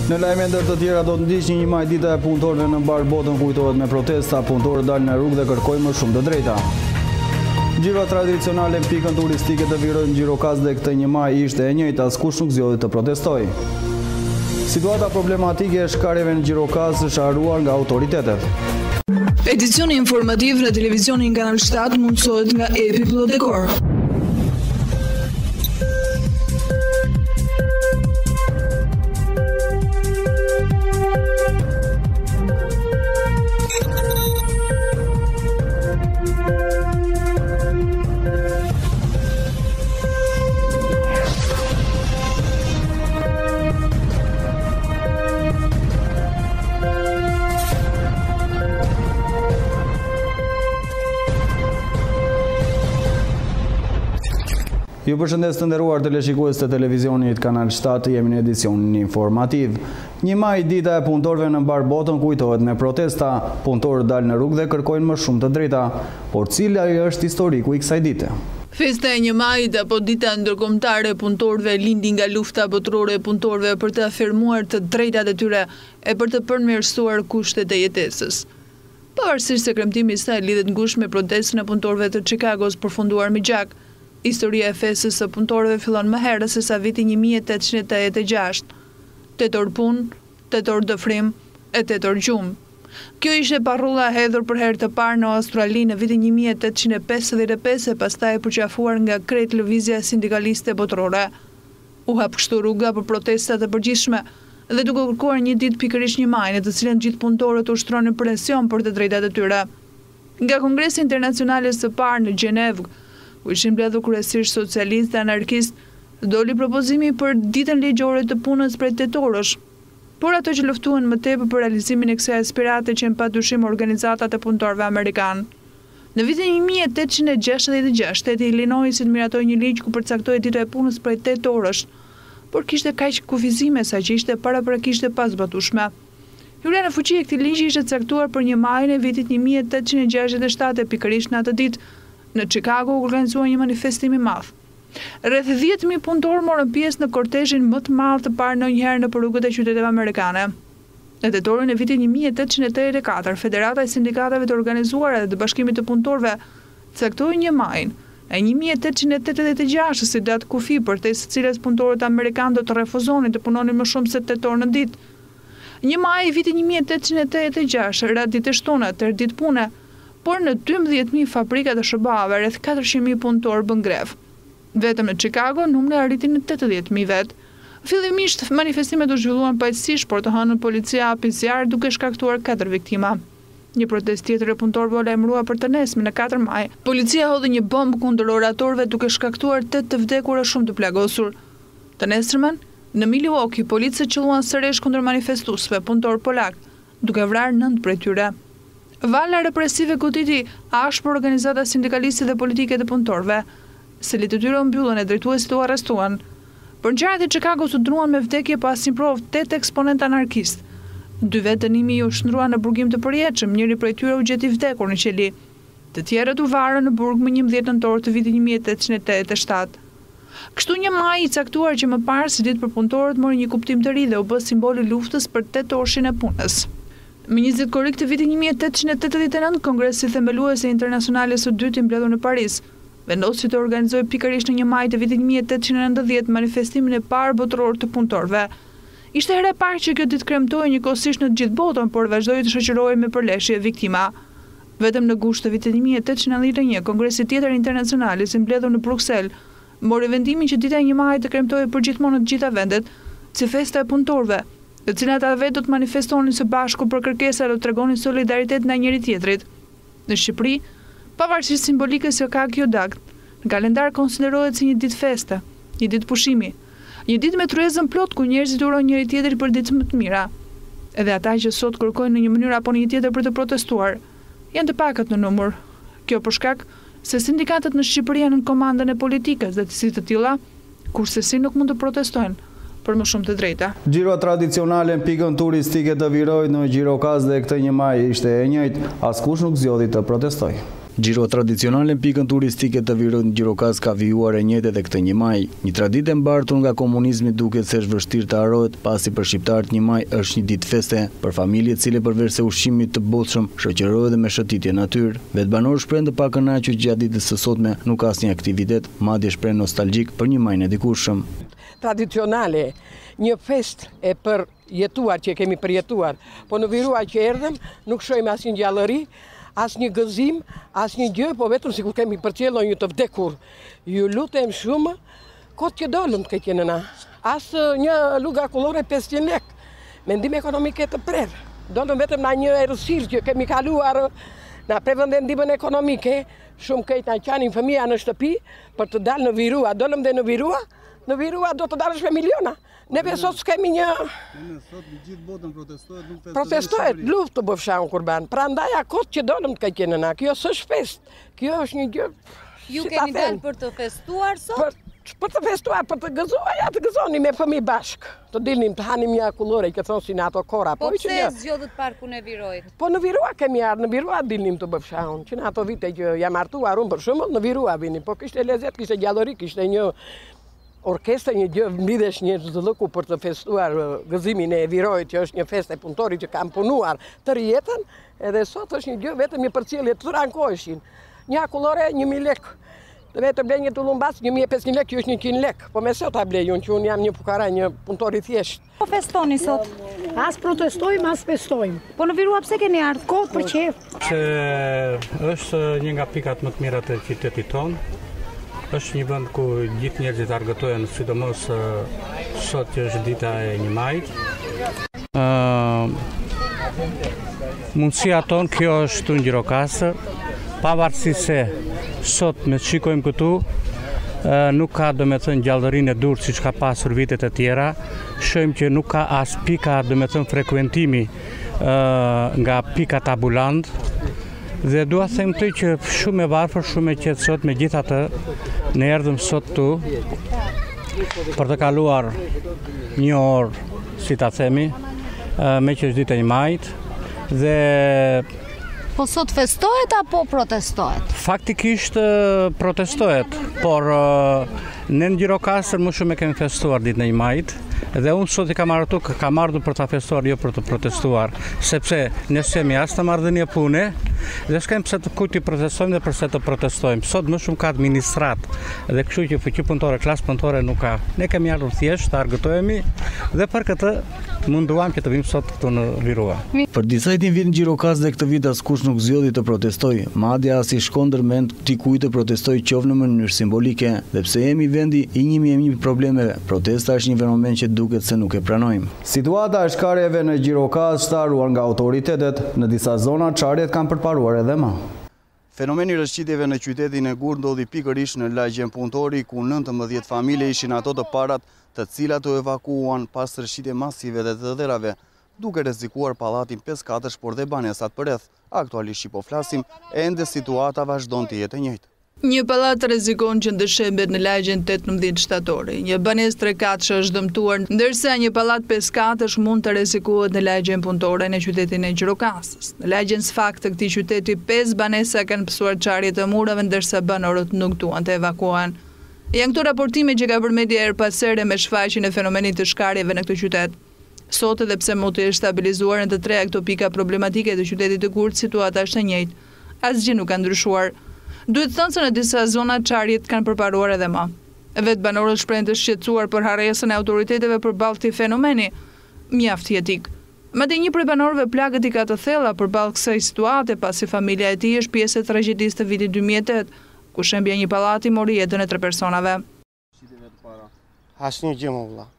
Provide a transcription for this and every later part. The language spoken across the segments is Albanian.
Në lajme ndër të tjera do të ndiqni një maj dita e punëtorëve në mbar botën kujtohet me protesta, punëtorët dalin në rrugë dhe kërkojnë më shumë të drejta. Gjiro tradicionale në pikën turistike të virojnë Gjirokaster dhe këtë një maj ishte e njëjtë, askush nuk zgjodhi të protestojë. Situata problematike e shkarjeve në Gjirokaster është haruar nga autoritetet. Edicioni informativ në televizionin Kanal 7 mundësohet nga Epi Plodekor. Ju përshëndes të nderuar teleshikues të televizionit Kanal 7, jemi në edicionin informativ. Një maj dita e punëtorëve në mbar botën kujtohet me protesta, punëtorët dalin në rrugë dhe kërkojnë më shumë të drejta, por cila është historiku i kësaj dite? Festa e 1 majit apo dita ndërkombëtare e punëtorëve lindi nga lufta botërore e punëtorëve për të afirmuar të drejtat e tyre e për të përmirësuar kushtet e jetesës. Pavarësisht se kremtimi i saj lidhet ngushtë me protestën e punëtorëve të Chicagos përfunduar me gjak, historia e festës së punëtorëve fillon më herë se sa viti 1886. 8 orë punë, 8 orë dëfrim e 8 orë gjumë. Kjo ishte parrulla hedhur për herë të parë në Australi në vitin 1855 e pastaj e përqafuar nga krejt lëvizja sindikaliste botërore. U hap kështu rruga për protestat e përgjithshme dhe duke kërkuar një ditë pikërisht 1 maj në të cilën gjithë punëtorët ushtronin presion për të drejtat e tyre. Nga Kongresi Internacional së parë në Gjenevë, ku ishin mbledhur kryesisht socialistë dhe anarkistë, doli propozimi për ditën ligjore të punës prej 8 orësh. Por ato që luftuan më tepër për realizimin e kësaj aspirate që në padyshim organizatat e punëtorëve amerikanë. Në vitin 1866, shteti i Illinoisit miratoi një ligj ku përcaktoi ditën e punës prej 8 orësh, por kishte kaq kufizime sa që ishte paraprakisht e pazbatueshme. Hyrja në fuqi e këtij ligji ishte caktuar për 1 maj në vitin 1867, pikërisht në atë ditë në Chicago u organizua një manifestim i madh. Rreth 10.000 punëtorë morën pjesë në kortezhin më të madh të parë ndonjëherë në rrugët e qyteteve amerikane. Në tetorin e vitit 1884, Federata e Sindikatave të Organizuara dhe të Bashkimit të Punëtorëve caktoi 1 majin e 1886 si datë kufi përtes së cilës punëtorët amerikanë do të refuzonin të punonin më shumë se 8 orë në ditë. 1 maj i vitit 1886 ra ditë shtune, tërë ditë pune, por në 12.000 fabrika të shërbave rreth 400.000 punëtorë bën grevë. Vetëm në Chicago numri arriti në 80.000 vet. Fillimisht manifestimet u zhvilluan paqësisht, por të hënën policia hapi zjarr duke shkaktuar 4 viktima. Një protestë tjetër e punëtorëve u lajmërua për të nesme në 4 maj. Policia hodhi një bombë kundër oratorëve duke shkaktuar 8 të vdekur e shumë të plagosur. Të nesërmen, në Milwaukee, policët qelluan sërish kundër manifestuesve punëtorë polak, duke vrarë 9 prej tyre. Vala represive goditi ashpër organizata sindikaliste dhe politike të punëtorëve. Selit të tyre u mbyllën e drejtuesit u arrestuan. Për ngjarjet e Chicagos u dënuan me vdekje pas një provë 8 eksponentë anarkistë. 2 vetë dënimi u shndruan në burgim të përjetshëm, njëri prej tyre u gjeti vdekur në qeli. Të tjerët u varën në burg më 11 nëntor të vitit 1887. Kështu 1 maj i caktuar që më parë si ditë për punëtorët mori një kuptim të ri dhe u bë simboli luftës për 8 orshin e punës. Më 20 korrik të vitit 1889, Kongresi Themelues e Internacionale së dytë i mbledhur në Paris vendosi të organizojë pikërisht në 1 maj të vitit 1890 manifestimin e parë botëror të punëtorëve. Ishte hera e parë që kjo ditë kremtoi njëkohësisht në të gjithë botën, por vazhdoi të shoqërohej me përleshje viktima. Vetëm në gusht të vitit 1891, Kongresi tjetër internacional i mbledhur në Bruksel mori vendimin që dita e 1 maj të kremtohej përgjithmonë në të gjitha vendet si festa e punëtorëve, të cilat ata vetë do të manifestonin së bashku për kërkesa dhe të tregonin solidaritet ndaj njëri tjetrit. Në Shqipëri, pavarësisht simbolikës që ka kjo datë, në kalendar konsiderohet si një ditë feste, një ditë pushimi, një ditë me tryezën plot ku njerëzit urojnë njëri tjetrit për ditë më të mira. Edhe ata që sot kërkojnë në një mënyrë apo në një tjetër për të protestuar, janë të pakët në numër. Kjo për shkak se sindikatët në Shqipëri janë në komandën e politikës dhe si të tilla, kurse si nuk mund të protestojnë për më shumë të drejta. Gjiro tradicionale në pikën turistike të virojë në Gjirokaster dhe këtë 1 maj ishte e njëjtë, askush nuk zgjodhi të protestojë. Gjiro tradicionale në pikën turistike të Virojt në Gjirokas ka vijuar e njëjtë edhe këtë 1 maj. Një traditë e mbartur nga komunizmi duket se është vështirë të harohet, pasi për shqiptarët 1 maj është një ditë feste për familje, e cila përveç se ushqimit të bollshëm shoqërohet edhe me shëtitje natyrë. Vetë banorë shprehen të pakënaqur gjatë ditës së sotme, nuk ka asnjë aktivitet, madje shprehen nostalgjik për 1 maj e dikurshëm. Tradicionale, një fest e përjetuar që kemi përjetuar, po në Virua që erdhëm nuk shohim asnjë gjallëri, asnjë gëzim, asnjë gjë, po vetëm sikur kemi përcjellur një të vdekur. Ju lutem shumë, kot që dolëm të keqen na. As një luga kullore 500 lek. Mendim ekonomike të prerë. Dolëm vetëm na një errësirë që kemi kaluar na prevënde ndihmën ekonomike, shumë keq na qanin fëmija në shtëpi për të dalë në Virua. Dolëm dhe në Virua do të dalësh me miliona. Neve sot s'kemi një... Sot në gjithë botën protestohet, nuk festohet. Protestohet, luftë të bëfshahun kurban. Pra ndaja kot që dolëm të kaqenë na, kjo s'është fest. Kjo është një gjë... Ju keni dalë për të festuar sot? Për të festuar, për të gëzuar, ja të gëzoni me fëmijë bashk. Të dilnim të hanim një akullore, që thonë si në ato kora. Po pse zgjodhët parkun e Virojt? Po në Virua kemi ardhur, në Virua dilnim të bëfshahun. Që në ato vite që jam martuar unë për shembull, në Virua vinim. Po kishte lezet, kishte gjallëri, kishte një orkestra, një gjë, mbidesh një zëllëku për të festuar gëzimin e Virojt, që është një fest e punëtorit që kam punuar tërë jetën, edhe sot është një gjë vetëm një përcjellje të rankoheshin. Një akullore 1000 lek. Vetë blej një tullumbas 1500 lek, që është 100 lek. Po me sot ta blej unë, që unë jam një fukara, një punëtor i thjesht. Po festoni sot? As protestojmë, as festojmë. Po në Virua pse keni ardhur? Kohë për qef. Se është një nga pikat më të mira të qytetit tonë. Është një vend ku gjithë njerëzit argëtohen, sidomos sot që është dita e 1 majit. Mundësia tonë kjo është në Gjirokaster, pavarësisht se sot me shikojmë këtu, nuk ka domethënë gjallërinë e durë siç ka pasur vitet e tjera. Shohim që nuk ka as pika domethënë frekuentimi nga pikat ambulant. Dhe dua të them të që shumë e varfër, shumë e qetë sot, megjithatë ne erdhëm sot këtu për të kaluar një orë, si ta themi, me që është dita e 1 majit dhe... Po sot festohet apo protestohet? Faktikisht protestohet, por ne në Gjirokaster më shumë e kemi festuar ditën e 1 majit. Dhe unë sot i kam ardhur për ta festuar, jo për të protestuar, sepse ne s'kemi as të marrëdhënie pune, dhe s'kem pse të kujt i protestojmë dhe përse të protestojmë. Sot më shumë ka administrat, dhe kështu që fuqi punëtore, klasë punëtore nuk ka. Ne kemi ardhur thjesht të argëtohemi dhe për këtë munduam që të vim sot këtu në Virua. Për disa ditë vit në Gjirokas dhe këtë vit askush nuk zgjodhi të protestojë, madje as i shkon ndërmend dikujt të protestojë qoftë në mënyrë simbolike, dhe pse jemi vendi i 1000 problemeve, protesta është një fenomen që duket se nuk e pranojmë. Situata e shkarjeve në Gjirokas shtaruar nga autoritetet, në disa zona çarjet kanë përparuar edhe më. Fenomeni rrëshqitjeve në qytetin e Gur ndodhi pikërisht në Lajmen punëtori, ku 19 familje ishin ato të parat të cilat u evakuuan pas rrëshqitje masive dhe të dherave, duke rrezikuar pallatin 5 katësh, por dhe banesat përreth. Aktualisht që po flasim, ende situata vazhdon të jetë e njëjtë. Një pallat rrezikon që ndëshembet në lagjen 18 shtatori. Një banesë 3 katësh është dëmtuar, ndërsa një pallat 5 katësh mund të rrezikohet në lagjen punëtore në qytetin e Gjirokastës. Në lagjen sfakt të këtij qyteti 5 banesa kanë pësuar çarje të murave, ndërsa banorët nuk duan të evakuohen. Janë këto raportime që ka bërë media her pas here me shfaqjen e fenomenit të shkarjeve në këtë qytet. Sot, edhe pse mund të jetë stabilizuar në të treja këto pika problematike të qytetit të Gurt, situata është e njëjtë. Asgjë nuk ka ndryshuar. Duhet thënë se në disa zona çarjet kanë përparuar edhe më. Vetë banorët shprehen të shqetësuar për harresën e autoriteteve përballë këtij fenomeni mjaft jetik. Madje një prej banorëve plagët i ka të thella përballë kësaj situate, pasi familja e tij është pjesë e tragjedisë të vitit 2008, ku shembja një pallati mori jetën e 3 personave. Asnjë gjë më vëlla.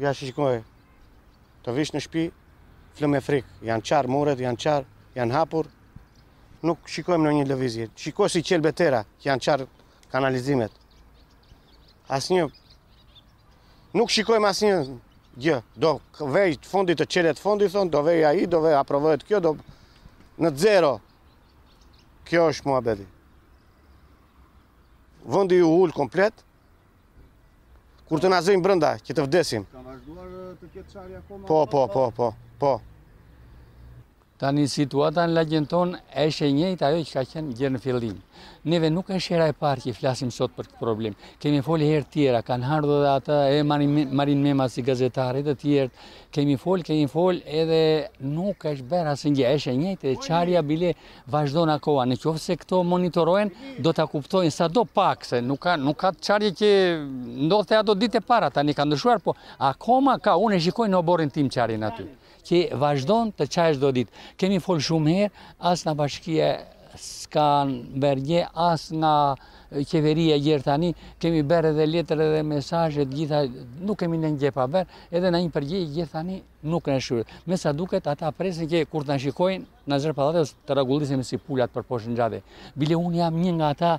Ja shikoj. Të vish në shtëpi, flë me frikë. Janë qarë muret, janë qarë, janë hapur. Nuk shikojmë në një lëvizje. Shikoj si qelbe tera, që janë qarë kanalizimet. Asnjë. Nuk shikojmë asnjë gjë. Do vej fondit të qelet fondi, thonë, do vej ai, do vej aprovohet kjo, do në zero. Kjo është muhabeti. Vendi u ul komplet. Kur të na zëjmë brenda, që të vdesim. Ka vazhduar të ketë çarje akoma? Po. Tani situata në lagjen tonë është e njëjtë ajo që ka qenë gjë në fillim. Neve nuk është hera e parë që flasim sot për këtë problem. Kemi folë herë tjera, kanë ardhur edhe ata e Marin Mema si gazetare të tjerë. Kemi folë edhe nuk është bërë asnjë, është e njëjtë, çarja bile vazhdon akoma. Nëse këto monitorohen, do ta kuptojnë sado pak se nuk ka çarje që ndodhte ato ditë e para, tani ka ndryshuar, po akoma ka, unë e shikoj në oborrin tim çarjen aty, që vazhdon të çajë çdo ditë. Kemi folë shumë herë, as nga bashkia s'ka bërgje, as nga qeveria gjerë tani, kemi bërë edhe letër edhe mesazhe të gjitha, nuk kemi në gjë pa bërë, edhe në një përgjigje gjithë tani nuk në shyrë. Me sa duket ata presin që kur të në shikojnë, në zërë pallate të rregullisim si pulat për poshtë në gjade. Bile unë jam një nga ata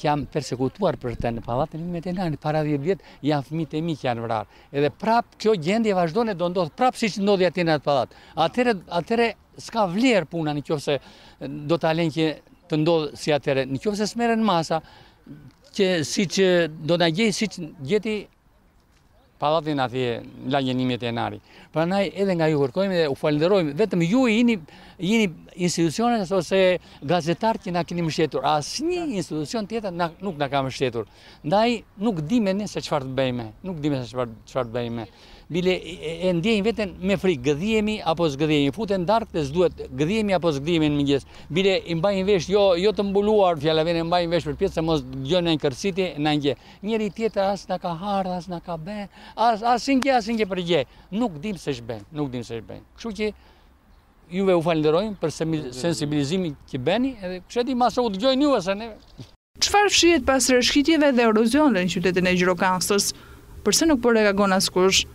jam persekutuar për të në pallatin e Vetenari, para 10 vjetë janë fëmijët e mi që janë vrarë. Edhe prapë kjo gjendje vazhdon e do ndodhë prapë si që ndodhi aty në atë pallat. Atëre s'ka vlerë puna nëse do ta lënë që të ndodhë si atëre, nëse s'merren masa që siç do na gjej siç gjeti pallatin atje në lagjen e Vetenari. Prandaj edhe nga ju kërkojmë dhe u falenderojmë, vetëm ju jeni institucionet ose gazetarët që na keni mbështetur. Asnjë institucion tjetër nuk na ka mbështetur. Ndaj nuk dimë ne se çfarë të bëjmë, nuk dimë se çfarë të bëjmë. Bile e ndjejmë veten me frikë, gëdhihemi apo s'gëdhihemi, futen darkë dhe s'duhet, gëdhihemi apo s'gëdhihemi në mëngjes. Bile i mbajnë vesh, jo të mbuluar, fjala vjen e mbajnë vesh për pjesë se mos dëgjojnë në kërciti, në gjë. Njëri tjetër as na ka harë, as na ka bë, asnjë për gjë. Nuk dim se ç'bën, Kështu që juve u falenderojmë për sensibilizimin që bëni, edhe kush e di mas u dëgjojnë ju ose ne. Çfarë fshihet pas rreshqitjeve dhe erozioneve në qytetin e Gjirokastës? Përse nuk po reagon askush?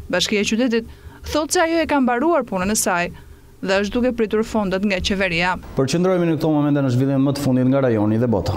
Bashkia e qytetit thotë se ajo e ka mbaruar punën e saj dhe është duke pritur fondet nga qeveria. Përqendrohemi në këto momente në zhvillim më të fundit nga rajoni dhe bota.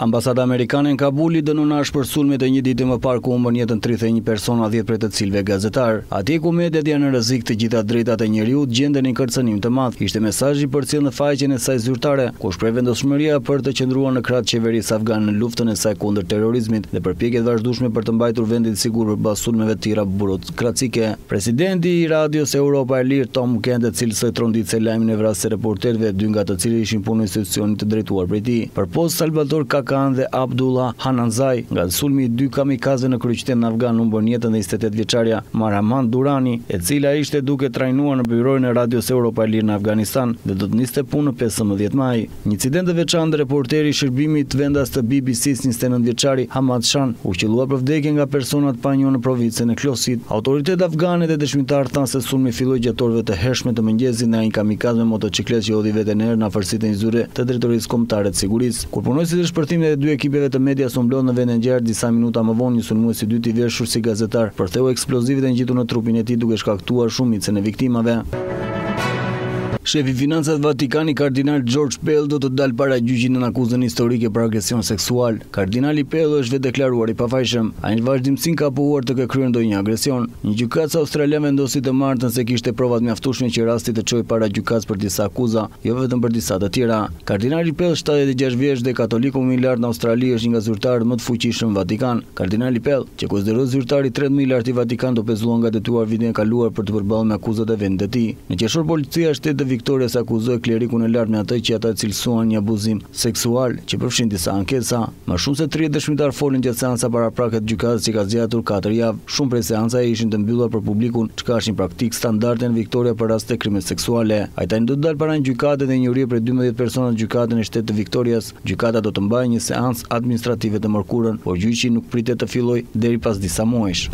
Ambasada amerikane në Kabuli dënon për sulmet e një ditë më parë ku humbën jetën 31 persona, 10 prej të cilëve gazetar. Atje ku mediat janë në rrezik të gjitha drejtat e njeriut gjenden në kërcënim të madh. Ishte mesazhi përcjell në faqen e saj zyrtare, ku shpreh vendosmëria për të qëndruar në krah të qeverisë afgane në luftën e saj kundër terrorizmit dhe përpjekjet vazhdueshme për të mbajtur vendin të sigurt përballë sulmeve të tjera burokratike. Presidenti i Radios Europa e Lirë, Tom Kende, cilësoi tronditse lajmin e vrasjes së reporterëve, 2 nga të cilët ishin punë në institucionin të drejtuar prej tij. Përpost Salvador dhe Abdullah Hananzaj, nga sulmi i 2 kamikazëve në kryeqytetin afgan humbën jetën dhe 28 vjeçaria Marhaman Durani, e cila ishte duke trajnuar në byroin e Radios Europa e Lirë në Afganistan dhe do të niste punë në 15 maj. Një incident të veçantë, reporteri i shërbimit vendas të BBC-s 29 vjeçari Hamad Shan u qellua për vdekje nga personat pa njohur në provincën e Klosit. Autoritetet afgane dhe dëshmitar thanë se sulmi filloi gjatë orëve të hershme të mëngjesit nga një kamikaz me motocikletë që hodhi veten në erë në afërsitë e një zyre të drejtorisë kombëtare të sigurisë. Kur punojësit e shpërtimit e 2 ekipeve të medias u mblodhën në vendin e ngjarjes disa minuta më vonë, një sulmues i dytë i veshur si gazetar përtheu eksplozivit dhe ngjitur në trupin e tij duke shkaktuar shumicën e viktimave. Shefi Financave Vatikani, kardinal George Pell, do të dalë para gjyqit në akuzën historike për agresion seksual. Kardinali Pell është vetë deklaruar i pafajshëm. Ai në vazhdimsi ka pohuar të kryer ndonjë agresion. Një gjykatës australiane vendosi të martën se kishte provat mjaftueshme që rasti të çojë para gjykatës për disa akuza, jo vetëm për disa të tjera. Kardinali Pell, 76 vjeç dhe katoliku më i lartë në Australi, është një nga zyrtarët më të fuqishëm në Vatikan. Kardinali Pell, që konsiderohet zyrtari i 3 më i lartë i Vatikanit, do pezullon nga detyruar vitin e kaluar për të përballur me akuzat e vendit të tij. Në qershor policia e shtetit Victoria se akuzoi klerikun e lartë me atë që ata cilësuan një abuzim seksual që përfshin disa ankesa. Më shumë se 30 dëshmitar folën gjatë seanca paraprakët gjykatës që ka zgjatur 4 javë. Shumë prej seancave ishin të mbyllura për publikun, çka është një praktikë standarde në Victoria për raste krime seksuale. Ai tani do të dalë para një gjykate dhe njëri për 12 persona në gjykatën e shtetit të Victorias. Gjykata do të mbajë një seancë administrative të mërkurën, por gjyqi nuk pritet të fillojë deri pas disa muajsh.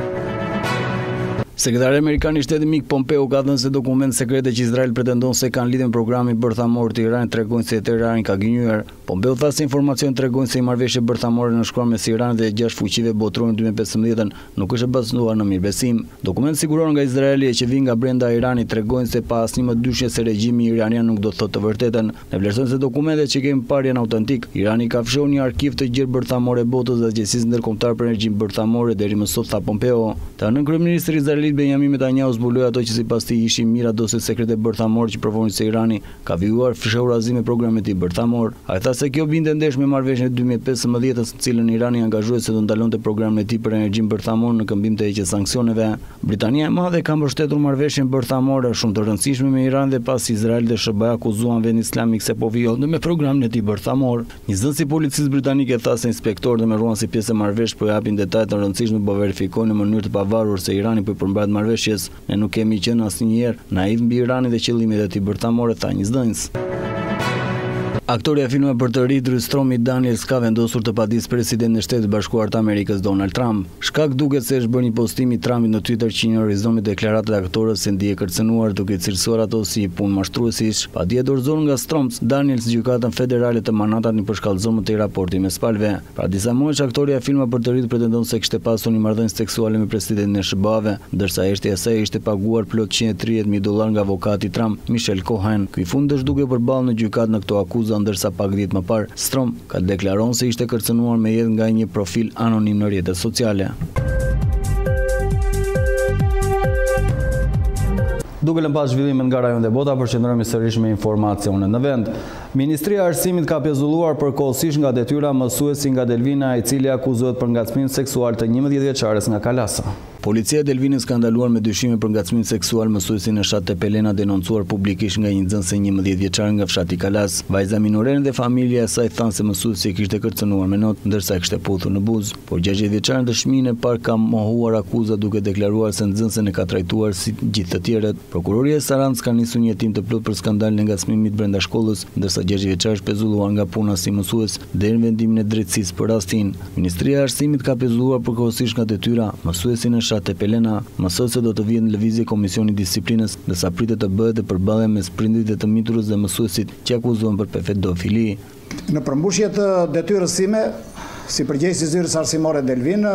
Sekretari amerikan i shtetit Mike Pompeo ka thënë se dokumentet sekrete që Izrael pretendon se kanë lidhje me programin bërthamor të Iranit tregojnë se Teherani ka gënjur. Pompeo tha se informacion tregojnë se marrëveshja bërthamore nënshkruar mes Iranit dhe 6 fuqive botërore në 2015 nuk është e bazuar në mirëbesim. Dokumentet siguruar nga Izraeli që vijnë nga brenda Iranit tregojnë se pa asnjë dyshje se regjimi iranian nuk do të thotë të vërtetën. Ne vlerësojmë se dokumentet që kemi parë janë autentik. Irani ka fshehur një arkiv të gjerë bërthamore botës dhe Agjencisë Ndërkombëtare për Energjinë Bërthamore deri më sot, tha Pompeo. Tanë kryeministri izraelit Benjamin Netanyahu zbuloi ato që sipas tij ishin mira doset sekrete bërthamore që provonin se Irani ka vijuar fshehurazi me programin e tij bërthamor. Ai tha se kjo binte ndesh me marrëveshjen e 2015-s, në cilën Irani angazhoi se do ndalonte programin e tij për energjinë bërthamore në këmbim të heqjes sanksioneve. Britania e Madhe ka mbështetur marrëveshjen bërthamore shumë të rëndësishme me Iran dhe pas Izrael dhe SBA akuzuan vendin islamik se po vijollte me programin e tij bërthamor. Një zënës i policisë britanike tha se inspektorët dhe merruan si pjesë e marrëveshjes po japin detaje të rëndësishme po verifikojnë në mënyrë të pavarur se Irani po i përmbajt marrëveshjes. Ne nuk kemi qenë asnjëherë naiv mbi Iranin dhe qëllimet e tij bërthamore, tha një zënës. Aktoria e filmave për të ritër Stormy Daniels ka vendosur të padisë presidentin e Shtetit Bashkuar të Amerikës Donald Trump. Shkak duket se është bërë një postim i Trumpit në Twitter që ignorizon deklaratat e aktorës se ndihet kërcënuar duke cilësuar ato si punë mashtruesish. Padje dorëzuar nga Storms, Daniels gjykatën federale të Manhattan i përshkallëzon më tej raporti mes palëve. Pra disa muaj aktoria e filmave për të ritër pretendon se kishte pasur një marrëdhënie seksuale me presidentin e SBA-ve, ndërsa eshtja e saj ishte paguar plot $130,000 nga avokati Trump, Michael Cohen. Ky fund është duke përballë në gjykatë në këto akuza, ndërsa pak ditë më parë, Strom ka deklaruar se ishte kërcënuar me jetë nga një profil anonim në rrjetet sociale. Duke lënë pas zhvillimet nga rajonet e bota, përqendrohemi sërish me informacione në vend. Ministria e Arsimit ka pezulluar përkohësisht nga detyra mësuesi nga Delvina, i cili akuzohet për ngacmim seksual të 11 vjeçares nga Kalasa. Policia e Delvinës ka ndaluar me dyshime për ngacmim seksual mësuesin në fshat Tepelena denoncuar publikisht nga një nxënëse 11 vjeçar nga fshati Kalas. Vajza minorere dhe familja e saj thanë se mësuesi kishte kërcënuar me not, ndërsa kishte puthur në buzë. Por 60 vjeçaren dëshminë e parë ka mohuar akuzat duke deklaruar se nxënësen e ka trajtuar si gjithë të tjerët. Prokuroria e Sarandës ka nisur një hetim të plot për skandalin e ngacmimit brenda shkollës, ndërsa 60 vjeçar është pezulluar nga puna si mësues deri në vendimin e drejtësisë për rastin. Ministria e Arsimit ka pezulluar përkohësisht nga detyra mësuesin në fshat Tepelena, mësuese do të vijë në lëvizje Komisioni i Disiplinës, ndërsa pritet të bëhet e përballje mes prindit të miturës dhe mësuesit që akuzohen për pedofili. Në përmbushje të detyrës sime, si përgjegjës i zyrës arsimore Delvinë,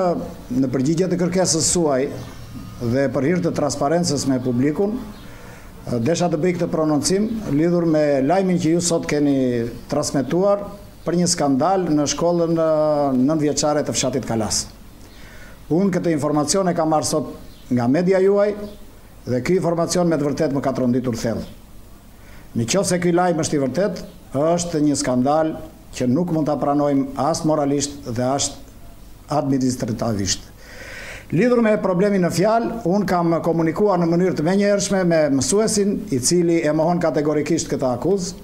në përgjigje të kërkesës suaj dhe për hir të transparencës me publikun, desha të bëj këtë prononcim lidhur me lajmin që ju sot keni transmetuar për një skandal në shkollën 9 vjeçare të fshatit Kalas. Unë këtë informacion e kam marrë sot nga media juaj dhe ky informacion me të vërtet më ka tronditur thellë. Nëse ky lajm është i vërtet, është një skandal që nuk mund ta pranojmë as moralisht dhe as administrativisht. Lidhur me problemin në fjalë, unë kam komunikuar në mënyrë të menjëhershme me mësuesin, i cili e mohon kategorikisht këtë akuzë.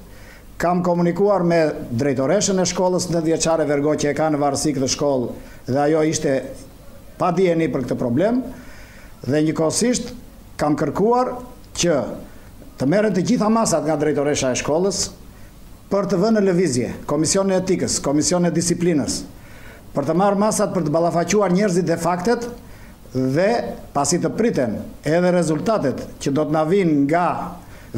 Kam komunikuar me drejtoreshën e shkollës 9 vjeçare Vergo që e ka në varësi këtë shkollë dhe ajo ishte pa dijeni për këtë problem, dhe njëkohësisht kam kërkuar që të merren të gjitha masat nga drejtoresha e shkollës për të vënë në lëvizje Komisionin e Etikës, Komisionin e Disiplinës, për të marrë masat për të ballafaquar njerëzit dhe faktet dhe pasi të priten edhe rezultatet që do të na vinë nga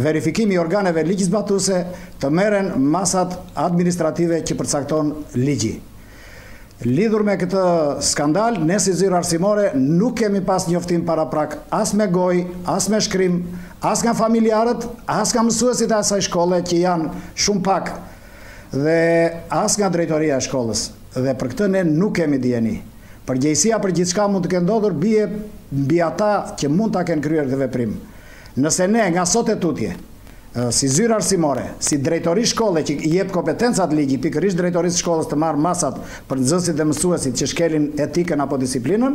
verifikimi i organeve ligjzbatuese, të merren masat administrative që përcakton ligji. Lidhur me këtë skandal, ne si zyrë arsimore nuk kemi pas njoftim paraprak as me gojë, as me shkrim, as nga familjarët, as nga mësuesit e asaj shkolle që janë shumë pak, dhe as nga drejtoria e shkollës. Dhe për këtë ne nuk kemi dijeni. Përgjegjësia për gjithçka mund të kenë ndodhur bie mbi ata që mund ta kenë kryer këtë veprim. Nëse ne nga sot e tutje, si zyrë arsimore, si drejtori shkolle që i jep kompetencat ligji, pikërisht drejtorisë shkollës të marrë masat për nxënësit dhe mësuesit që shkelin etikën apo disiplinën,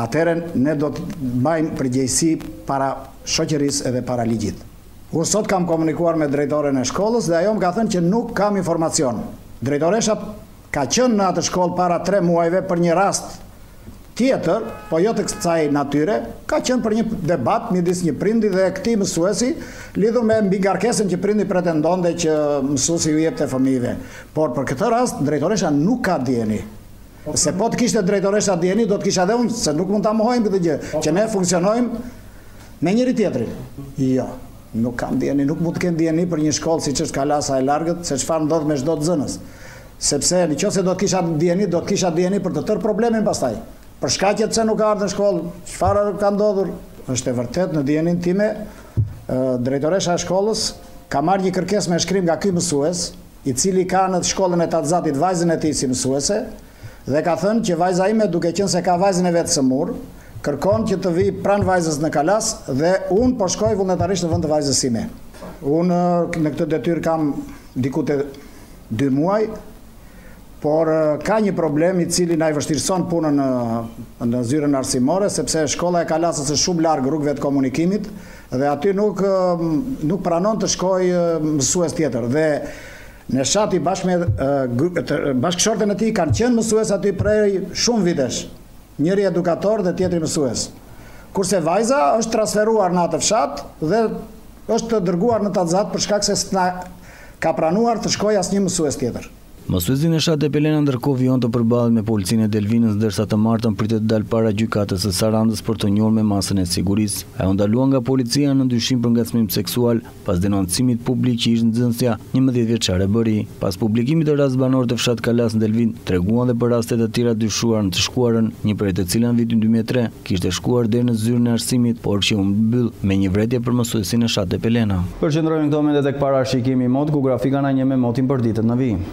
atëherë ne do të mbajmë përgjegjësi para shoqërisë edhe para ligjit. Unë sot kam komunikuar me drejtoren e shkollës dhe ajo më ka thënë që nuk kam informacion. Drejtoresha ka qenë në atë shkollë para 3 muajve për një rast tjetër, po jo të kësaj natyre, ka qenë për një debat midis një prindi dhe këtij mësuesi, lidhur me mbi ngarkesën që prindi pretendonte që mësuesi ju jepte fëmijëve. Por për këtë rast drejtoresha nuk ka dijeni. Se po të kishte drejtoresha dijeni, do të kisha edhe unë, se nuk mund ta mohojmë këtë gjë, që ne funksionojmë me njëri tjetrin. Jo, nuk kam dijeni, nuk mund të kem dijeni për një shkollë siç është Kalasa e Largët, se çfarë ndodh me çdo nxënës. Sepse nëse do të kisha dijeni, do të kisha dijeni për të tërë problemin pastaj. Për shkaqet se nuk ardhën në shkollë, çfarë ka ndodhur? Është e vërtet në dijenin time, drejtoresha e shkollës ka marrë një kërkesë me shkrim nga ky mësues, i cili ka në shkollën e Tatzatit vajzën e tij si mësuese, dhe ka thënë që vajza ime, duke qenë se ka vajzën e vet së mur, kërkon që të vi pranë vajzës në Kalas dhe unë po shkoj vullnetarisht në vend të vajzës sime. Unë në këtë detyrë kam diku te 2 muaj, por ka një problem i cili na i vështirëson punën në zyrën arsimore, sepse shkolla e Kalasës është shumë larg rrugëve të komunikimit dhe aty nuk pranon të shkojë mësues tjetër. Dhe Neshati bashkë me bashkëshorten e tij kanë qenë mësues aty prej shumë vitesh. Njëri edukator dhe tjetri mësues. Kurse vajza është transferuar në atë fshat dhe është dërguar në Tazat për shkak se s'na ka pranuar të shkojë asnjë mësues tjetër. Mësuesi Neshat Pelena ndërkohë vijon të përballet me policinë e Delvinës, ndërsa të martën pritet të dalë para gjykatës së Sarandës për të njohur me masën e sigurisë. Ajo ndalua nga policia në dyshim për ngacmim seksual pas denoncimit publik që ishte nxënësja 11 vjeçare bëri. Pas publikimit të rast banor të fshat Kalas në Delvin, treguan dhe për raste të tjera dyshuar në të shkuarën, një prej të cilave në vitin 2003 kishte shkuar deri në zyrën e arsimit, por që u mbyll me një vërejtje për mësuesin Neshat Pelena. Përqendrojmë këto momente tek parashikimi i mod ku grafika na një me motin për ditët në vijim.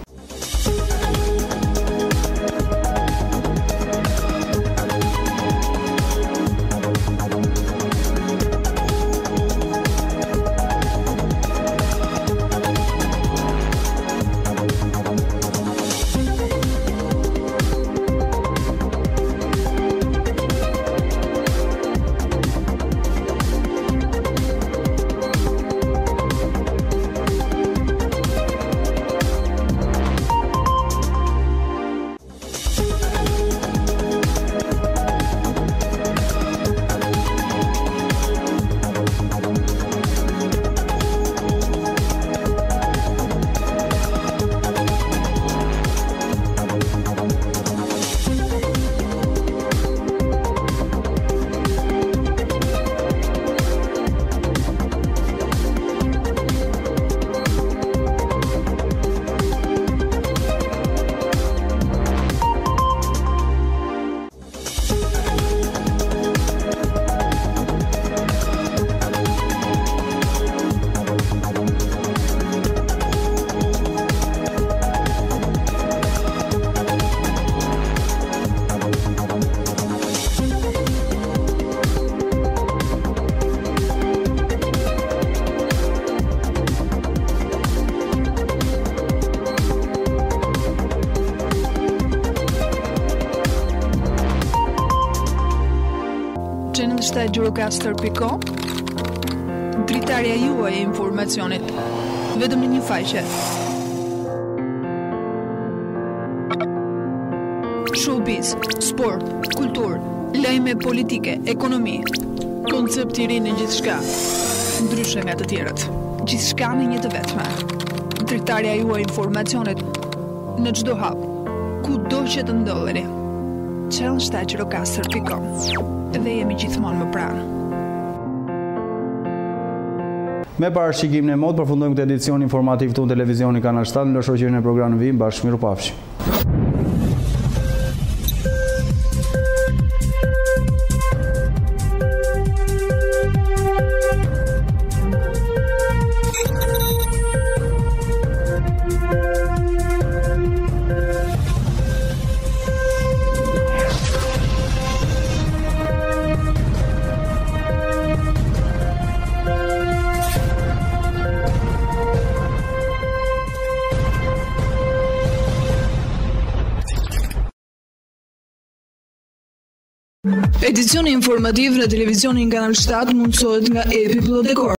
Gjirokaster.com, dritarja juaj e informacionit, vetëm në një faqe. Showbiz, sport, kulturë, lajme politike, ekonomi, koncept i ri në gjithçka, ndryshe nga të tjerët. Gjithçka në një të vetme. Dritarja juaj e informacionit në çdo hap, kudo që të ndodheni. Gjirokaster.com. Dhe jemi gjithmonë më pranë. Me parashikimin e mod përfundojmë këtë edicion informativ të televizionit Kanal 7 në shoqërinë e programit në vijim. Bashkë mirupafshim. Edicioni informativ në televizionin Kanal 7 mundësohet nga epi Plot Dekor.